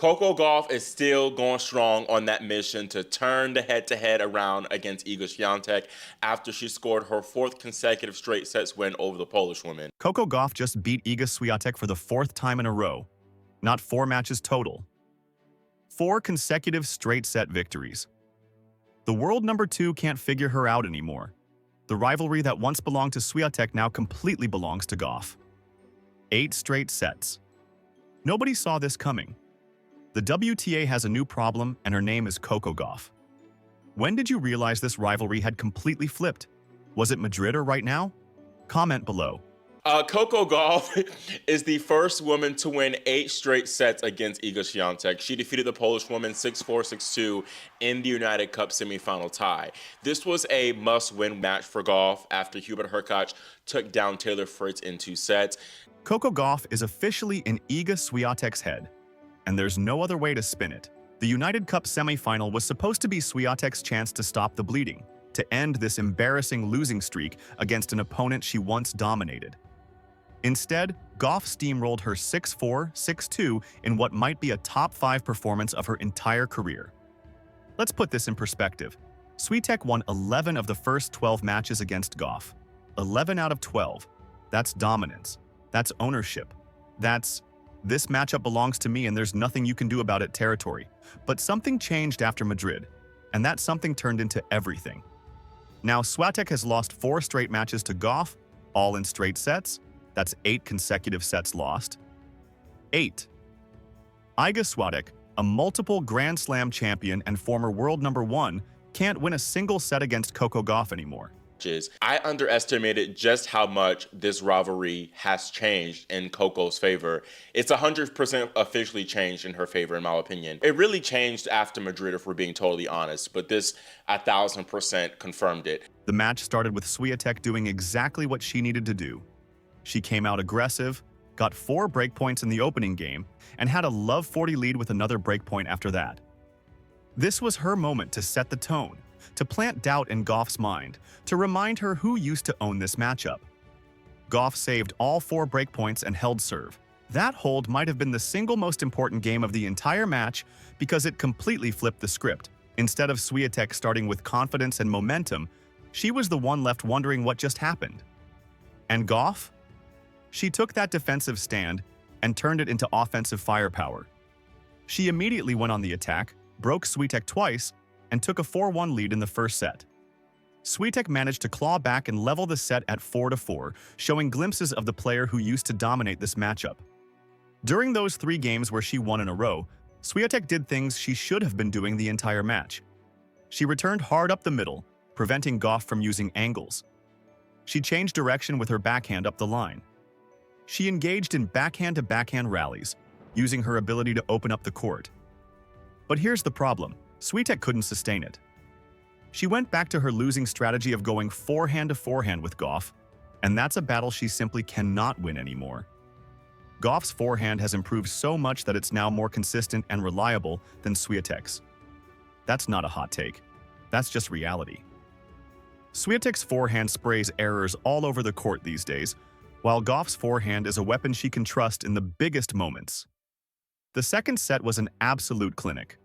Coco Gauff is still going strong on that mission to turn the head-to-head around against Iga Świątek after she scored her fourth consecutive straight sets win over the Polish woman. Coco Gauff just beat Iga Świątek for the fourth time in a row. Not 4 matches total. 4 consecutive straight-set victories. The world number 2 can't figure her out anymore. The rivalry that once belonged to Swiatek now completely belongs to Gauff. 8 straight sets. Nobody saw this coming. The WTA has a new problem, and her name is Coco Gauff. When did you realize this rivalry had completely flipped? Was it Madrid or right now? Comment below. Coco Gauff is the first woman to win 8 straight sets against Iga Świątek. She defeated the Polish woman 6-4, 6-2 in the United Cup semifinal tie. This was a must-win match for Gauff after Hubert Hurkacz took down Taylor Fritz in 2 sets. Coco Gauff is officially in Iga Świątek's head, and there's no other way to spin it. The United Cup semifinal was supposed to be Swiatek's chance to stop the bleeding, to end this embarrassing losing streak against an opponent she once dominated. Instead, Gauff steamrolled her 6-4, 6-2 in what might be a top 5 performance of her entire career. Let's put this in perspective. Swiatek won 11 of the first 12 matches against Gauff. 11 out of 12. That's dominance. That's ownership. That's, "This matchup belongs to me and there's nothing you can do about it" territory. But something changed after Madrid, and that something turned into everything. Now Swiatek has lost 4 straight matches to Gauff, all in straight sets. That's 8 consecutive sets lost. 8. Iga Świątek, a multiple Grand Slam champion and former world number 1, can't win a single set against Coco Gauff anymore. I underestimated just how much this rivalry has changed in Coco's favor. It's 100% officially changed in her favor, in my opinion. It really changed after Madrid, if we're being totally honest, but this 1,000% confirmed it. The match started with Swiatek doing exactly what she needed to do. She came out aggressive, got 4 breakpoints in the opening game, and had a love 40 lead with another breakpoint after that. This was her moment to set the tone, to plant doubt in Gauff's mind, to remind her who used to own this matchup. Gauff saved all 4 breakpoints and held serve. That hold might have been the single most important game of the entire match because it completely flipped the script. Instead of Swiatek starting with confidence and momentum, she was the one left wondering what just happened. And Gauff? She took that defensive stand and turned it into offensive firepower. She immediately went on the attack, broke Swiatek twice, and took a 4-1 lead in the first set. Swiatek managed to claw back and level the set at 4-4, showing glimpses of the player who used to dominate this matchup. During those 3 games where she won in a row, Swiatek did things she should have been doing the entire match. She returned hard up the middle, preventing Gauff from using angles. She changed direction with her backhand up the line. She engaged in backhand-to-backhand rallies, using her ability to open up the court. But here's the problem. Swiatek couldn't sustain it. She went back to her losing strategy of going forehand-to-forehand with Gauff, and that's a battle she simply cannot win anymore. Gauff's forehand has improved so much that it's now more consistent and reliable than Swiatek's. That's not a hot take. That's just reality. Swiatek's forehand sprays errors all over the court these days, while Gauff's forehand is a weapon she can trust in the biggest moments. The second set was an absolute clinic.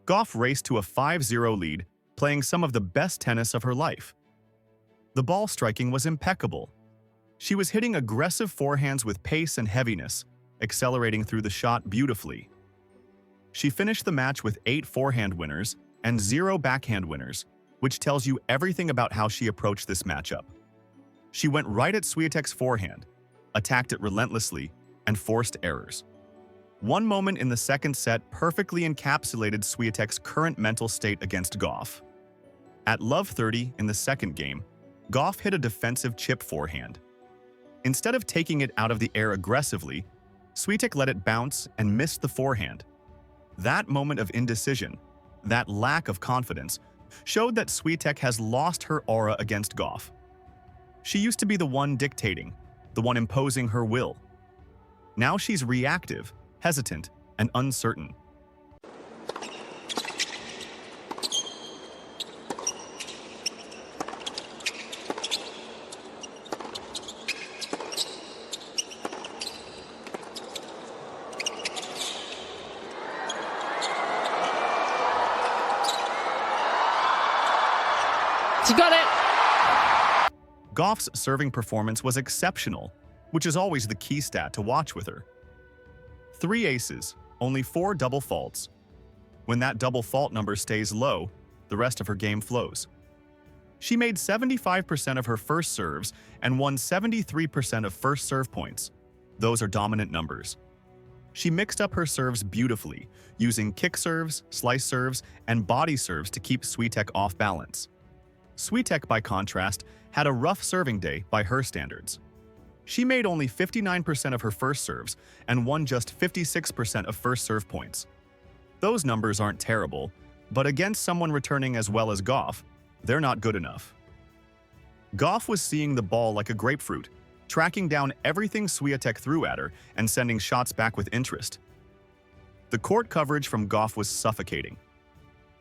Gauff raced to a 5-0 lead, playing some of the best tennis of her life. The ball striking was impeccable. She was hitting aggressive forehands with pace and heaviness, accelerating through the shot beautifully. She finished the match with 8 forehand winners and 0 backhand winners, which tells you everything about how she approached this matchup. She went right at Swiatek's forehand, attacked it relentlessly, and forced errors. One moment in the second set perfectly encapsulated Swiatek's current mental state against Gauff. At love 30 in the second game, Gauff hit a defensive chip forehand. Instead of taking it out of the air aggressively, Swiatek let it bounce and missed the forehand. That moment of indecision, that lack of confidence, showed that Swiatek has lost her aura against Gauff. She used to be the one dictating, the one imposing her will. Now she's reactive, hesitant, and uncertain. She got it! Gauff's serving performance was exceptional, which is always the key stat to watch with her. 3 aces, only 4 double faults. When that double fault number stays low, the rest of her game flows. She made 75% of her first serves and won 73% of first serve points. Those are dominant numbers. She mixed up her serves beautifully, using kick serves, slice serves, and body serves to keep Swiatek off balance. Swiatek, by contrast, had a rough serving day by her standards. She made only 59% of her first serves and won just 56% of first serve points. Those numbers aren't terrible, but against someone returning as well as Gauff, they're not good enough. Gauff was seeing the ball like a grapefruit, tracking down everything Swiatek threw at her and sending shots back with interest. The court coverage from Gauff was suffocating.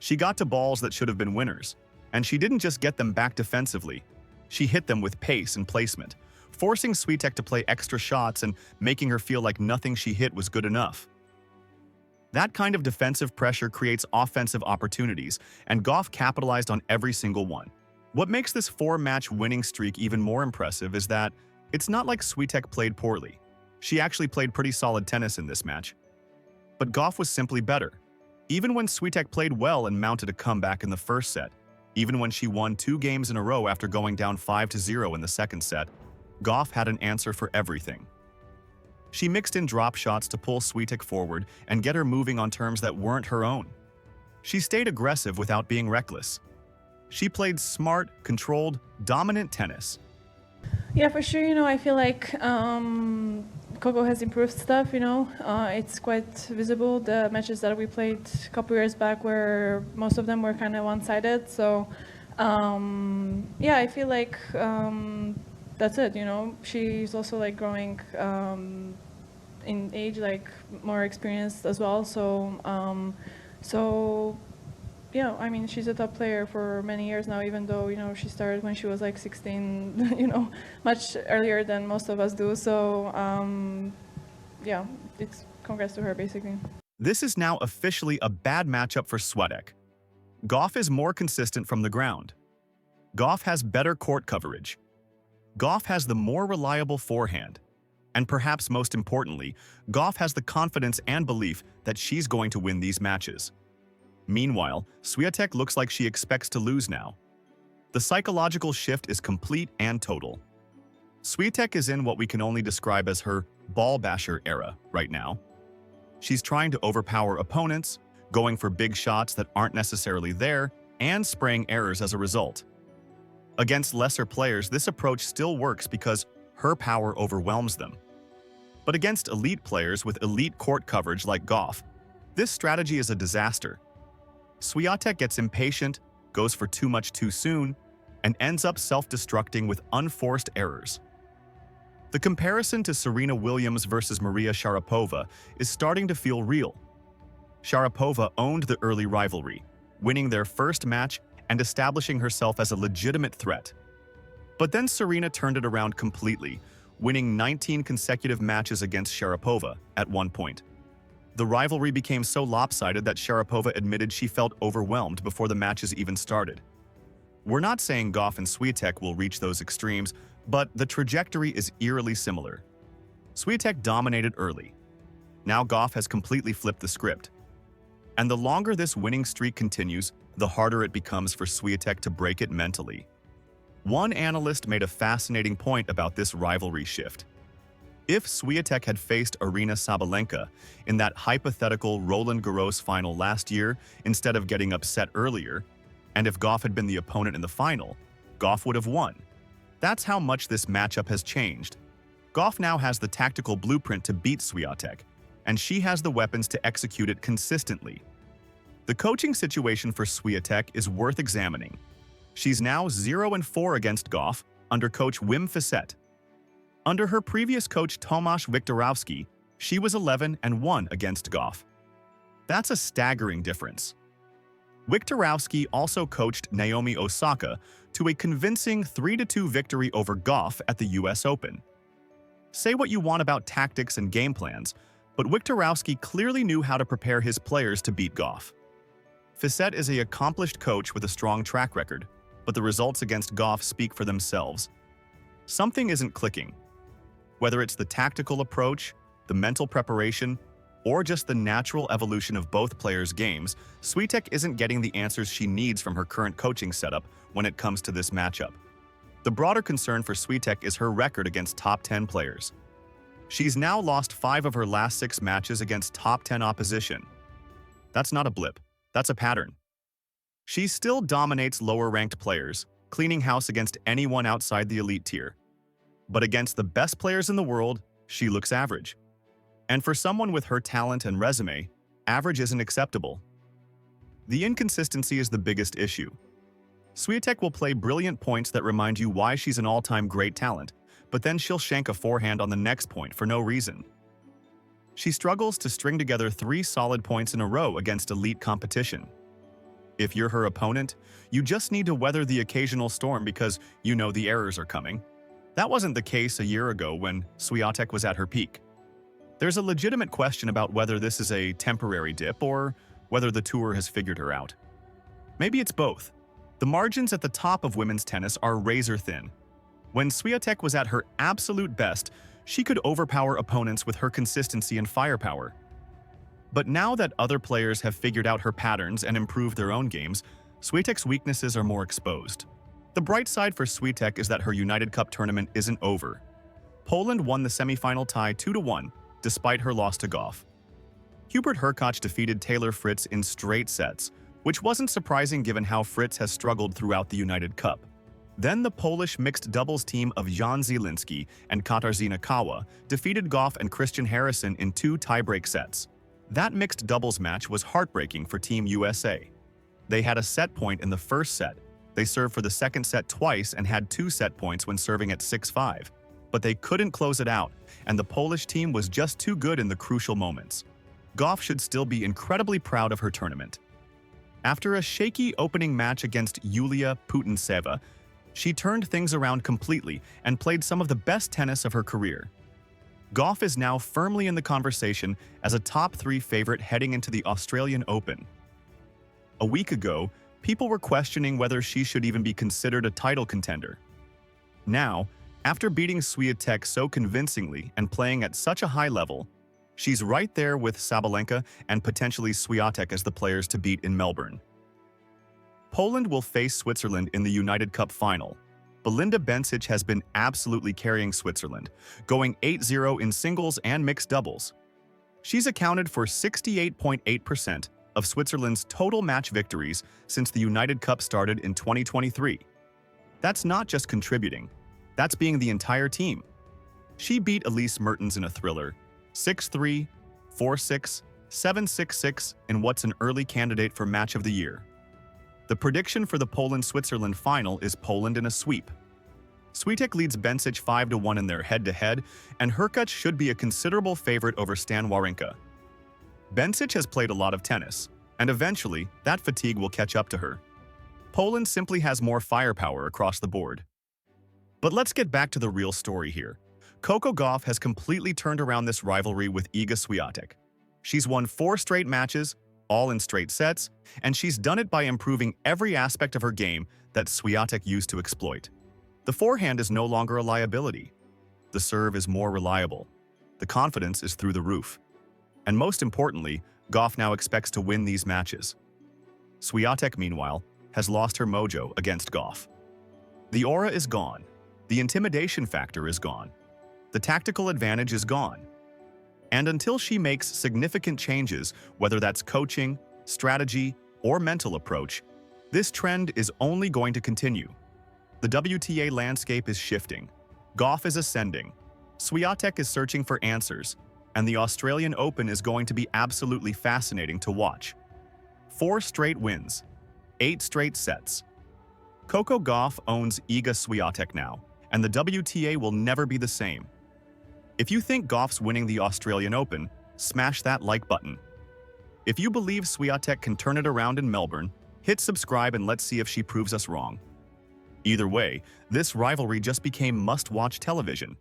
She got to balls that should have been winners, and she didn't just get them back defensively. She hit them with pace and placement, forcing Swiatek to play extra shots and making her feel like nothing she hit was good enough. That kind of defensive pressure creates offensive opportunities, and Gauff capitalized on every single one. What makes this 4-match winning streak even more impressive is that it's not like Swiatek played poorly. She actually played pretty solid tennis in this match. But Gauff was simply better. Even when Swiatek played well and mounted a comeback in the first set, even when she won 2 games in a row after going down 5-0 in the second set, Gauff had an answer for everything. She mixed in drop shots to pull Swiatek forward and get her moving on terms that weren't her own. She stayed aggressive without being reckless. She played smart, controlled, dominant tennis. Yeah, for sure. I feel like Coco has improved stuff. It's quite visible. The matches that we played a couple years back, where most of them were kind of one-sided. So, yeah, I feel like that's it. She's also like growing in age, like more experienced as well. So, yeah, I mean, she's a top player for many years now, even though, she started when she was like 16, much earlier than most of us do. So, yeah, it's congrats to her, basically. This is now officially a bad matchup for Swiatek. Gauff is more consistent from the ground. Gauff has better court coverage. Gauff has the more reliable forehand. And perhaps most importantly, Gauff has the confidence and belief that she's going to win these matches. Meanwhile, Swiatek looks like she expects to lose now. The psychological shift is complete and total. Swiatek is in what we can only describe as her ball basher era right now. She's trying to overpower opponents, going for big shots that aren't necessarily there, and spraying errors as a result. Against lesser players, this approach still works because her power overwhelms them. But against elite players with elite court coverage like Gauff, this strategy is a disaster. Swiatek gets impatient, goes for too much too soon, and ends up self-destructing with unforced errors. The comparison to Serena Williams versus Maria Sharapova is starting to feel real. Sharapova owned the early rivalry, winning their first match and establishing herself as a legitimate threat. But then Serena turned it around completely, winning 19 consecutive matches against Sharapova at one point. The rivalry became so lopsided that Sharapova admitted she felt overwhelmed before the matches even started. We're not saying Gauff and Swiatek will reach those extremes, but the trajectory is eerily similar. Swiatek dominated early. Now Gauff has completely flipped the script. And the longer this winning streak continues, the harder it becomes for Swiatek to break it mentally. One analyst made a fascinating point about this rivalry shift. If Swiatek had faced Aryna Sabalenka in that hypothetical Roland Garros final last year instead of getting upset earlier, and if Gauff had been the opponent in the final, Gauff would have won. That's how much this matchup has changed. Gauff now has the tactical blueprint to beat Swiatek, and she has the weapons to execute it consistently. The coaching situation for Swiatek is worth examining. She's now 0-4 against Gauff under coach Wim Fissette. Under her previous coach Tomasz Wiktorowski, she was 11-1 against Gauff. That's a staggering difference. Wiktorowski also coached Naomi Osaka to a convincing 3-2 victory over Gauff at the US Open. Say what you want about tactics and game plans, but Wiktorowski clearly knew how to prepare his players to beat Gauff. Fissette is an accomplished coach with a strong track record, but the results against Gauff speak for themselves. Something isn't clicking. Whether it's the tactical approach, the mental preparation, or just the natural evolution of both players' games, Swiatek isn't getting the answers she needs from her current coaching setup when it comes to this matchup. The broader concern for Swiatek is her record against top 10 players. She's now lost 5 of her last 6 matches against top 10 opposition. That's not a blip, that's a pattern. She still dominates lower-ranked players, cleaning house against anyone outside the elite tier. But against the best players in the world, she looks average. And for someone with her talent and resume, average isn't acceptable. The inconsistency is the biggest issue. Swiatek will play brilliant points that remind you why she's an all-time great talent, but then she'll shank a forehand on the next point for no reason. She struggles to string together 3 solid points in a row against elite competition. If you're her opponent, you just need to weather the occasional storm because you know the errors are coming. That wasn't the case a year ago when Swiatek was at her peak. There's a legitimate question about whether this is a temporary dip or whether the tour has figured her out. Maybe it's both. The margins at the top of women's tennis are razor thin. When Swiatek was at her absolute best, she could overpower opponents with her consistency and firepower. But now that other players have figured out her patterns and improved their own games, Swiatek's weaknesses are more exposed. The bright side for Swiatek is that her United Cup tournament isn't over. Poland won the semifinal tie 2-1, despite her loss to Gauff. Hubert Hurkacz defeated Taylor Fritz in straight sets, which wasn't surprising given how Fritz has struggled throughout the United Cup. Then the Polish mixed doubles team of Jan Zielinski and Katarzyna Kawa defeated Gauff and Christian Harrison in 2 tiebreak sets. That mixed doubles match was heartbreaking for Team USA. They had a set point in the first set. They served for the second set twice and had 2 set points when serving at 6-5. But they couldn't close it out, and the Polish team was just too good in the crucial moments. Gauff should still be incredibly proud of her tournament. After a shaky opening match against Yulia Putintseva, she turned things around completely and played some of the best tennis of her career. Gauff is now firmly in the conversation as a top 3 favorite heading into the Australian Open. A week ago, people were questioning whether she should even be considered a title contender. Now, after beating Swiatek so convincingly and playing at such a high level, she's right there with Sabalenka and potentially Swiatek as the players to beat in Melbourne. Poland will face Switzerland in the United Cup final. Belinda Bencic has been absolutely carrying Switzerland, going 8-0 in singles and mixed doubles. She's accounted for 68.8% of Switzerland's total match victories since the United Cup started in 2023. That's not just contributing, that's being the entire team. She beat Elise Mertens in a thriller, 6-3, 4-6, 7-6-6 in what's an early candidate for Match of the Year. The prediction for the Poland-Switzerland final is Poland in a sweep. Swiatek leads Bencic 5-1 in their head-to-head, and Hurkacz should be a considerable favorite over Stan Wawrinka. Bencic has played a lot of tennis, and eventually, that fatigue will catch up to her. Poland simply has more firepower across the board. But let's get back to the real story here. Coco Gauff has completely turned around this rivalry with Iga Świątek. She's won 4 straight matches, all in straight sets, and she's done it by improving every aspect of her game that Swiatek used to exploit. The forehand is no longer a liability. The serve is more reliable. The confidence is through the roof. And most importantly, Gauff now expects to win these matches. Swiatek, meanwhile, has lost her mojo against Gauff. The aura is gone. The intimidation factor is gone. The tactical advantage is gone. And until she makes significant changes, whether that's coaching, strategy, or mental approach, this trend is only going to continue. The WTA landscape is shifting. Gauff is ascending. Swiatek is searching for answers, and the Australian Open is going to be absolutely fascinating to watch. 4 straight wins, 8 straight sets. Coco Gauff owns Iga Świątek now, and the WTA will never be the same. If you think Gauff's winning the Australian Open, smash that like button. If you believe Swiatek can turn it around in Melbourne, hit subscribe and let's see if she proves us wrong. Either way, this rivalry just became must-watch television.